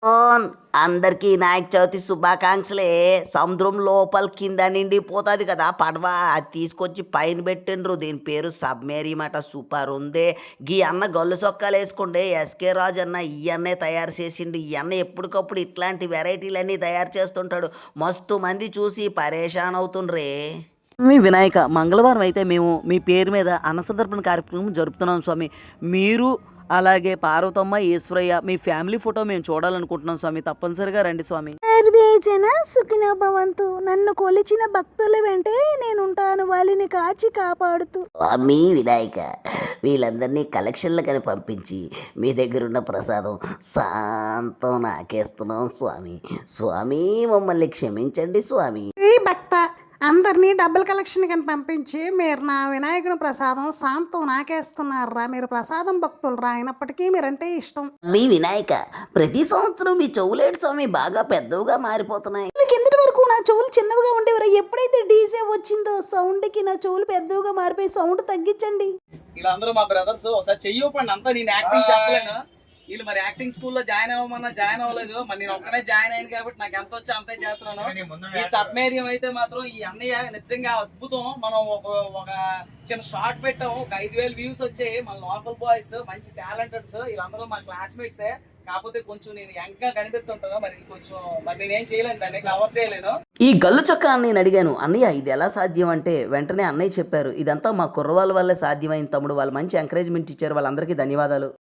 Own అందరికీ వినాయక చవితి శుభాకాంక్షలే. సముద్రం లోపల కింద నిండిపోతుంది కదా పడవ. అది తీసుకొచ్చి పైన పెట్టిండ్రు. దీని పేరు సబ్మెరీన్ మాట. సూపర్ ఉంది. గీ అన్న గల్లు సొక్కాలు వేసుకుంటే ఎస్కే రాజు అన్న ఈ అన్నే తయారు చేసిండు. ఈ అన్న ఎప్పటికప్పుడు ఇట్లాంటి వెరైటీలన్నీ తయారు చేస్తుంటాడు. మస్తు మంది చూసి పరేషాన్ అవుతుండ్రే. మీ వినాయక మంగళవారం అయితే మేము మీ పేరు మీద అన్నసంతర్పణ కార్యక్రమం జరుపుతున్నాం స్వామి. మీరు అలాగే పార్వతమ్మ, ఈశ్వరయ్య మీ ఫ్యామిలీ ఫోటో మేము చూడాలనుకుంటున్నాం స్వామి. తప్పనిసరిగా రండి స్వామి. సర్వేజన సుఖినో భవంతు. నన్ను కొలిచిన భక్తుల వెంటే నేనుంటాను, వాళ్ళని కాచి కాపాడుతూ. స్వామి వినాయక వీళ్ళందరినీ కలెక్షన్లకని పంపించి మీ దగ్గర ఉన్న ప్రసాదం శాంతం నాకేస్తున్నాం స్వామి. స్వామి మమ్మల్ని క్షమించండి స్వామి. ఈ భక్త అందరినీ డబ్బుల కలెక్షన్ కని పంపించి మీరు నా వినాయకుని ప్రసాదం శాంతం నాకేస్తున్నారా. మీరు ప్రసాదం భక్తులు రా, అయినప్పటికీ మీరంటే ఇష్టం. మీ వినాయక ప్రతి సంవత్సరం మీ చెవులేడు స్వామి బాగా పెద్దవిగా మారిపోతున్నాయి. కిందటి వరకు నా చెవులు చిన్నవిగా ఉండేవారు. ఎప్పుడైతే డీజే వచ్చిందో సౌండ్కి నా చెవులు పెద్దవిగా మారిపోయి సౌండ్ తగ్గించండి. వీళ్ళందరూ మా బ్రదర్స్. ఒకసారి చెయ్యపండి అంతా. నేను యాక్టింగ్ చెప్పలేను. వీళ్ళు మరి యాక్టింగ్ స్కూల్లో జాయిన్ అవ్వమన్నా జాయిన్ అవ్వలేదు. మరి నేను ఒక్కనే జాయిన్ అయ్యాను కాబట్టి నాకు ఎంత వచ్చా అంతే చేస్తున్నాను. ఈ సబ్మెరీన్ అయితే మాత్రం ఈ అన్నయ్య నిజంగా అద్భుతం. మనం ఒక చిన్న షార్ట్ పెట్టాము, ఒక 5,000 వ్యూస్ వచ్చాయి. మన లోకల్ బాయ్స్ మంచి టాలెంటెడ్స్, వీళ్ళందరూ మా క్లాస్మేట్సే. కాకపోతే కొంచెం నేను యంగ్ గా కనిపిస్తుంటాను. మరి కొంచెం మరి నేనేం చేయలేను, దాన్ని కవర్ చేయలేను. ఈ గల్లు చొక్కా నేను అడిగాను, అన్నయ్య ఇది ఎలా సాధ్యం అంటే వెంటనే అన్నయ్య చెప్పారు, ఇదంతా మా కుర్రవాళ్ళ వల్లే సాధ్యమైంది తమ్ముడు. వాళ్ళు మంచి ఎంకరేజ్మెంట్ ఇచ్చారు. వాళ్ళందరికీ ధన్యవాదాలు.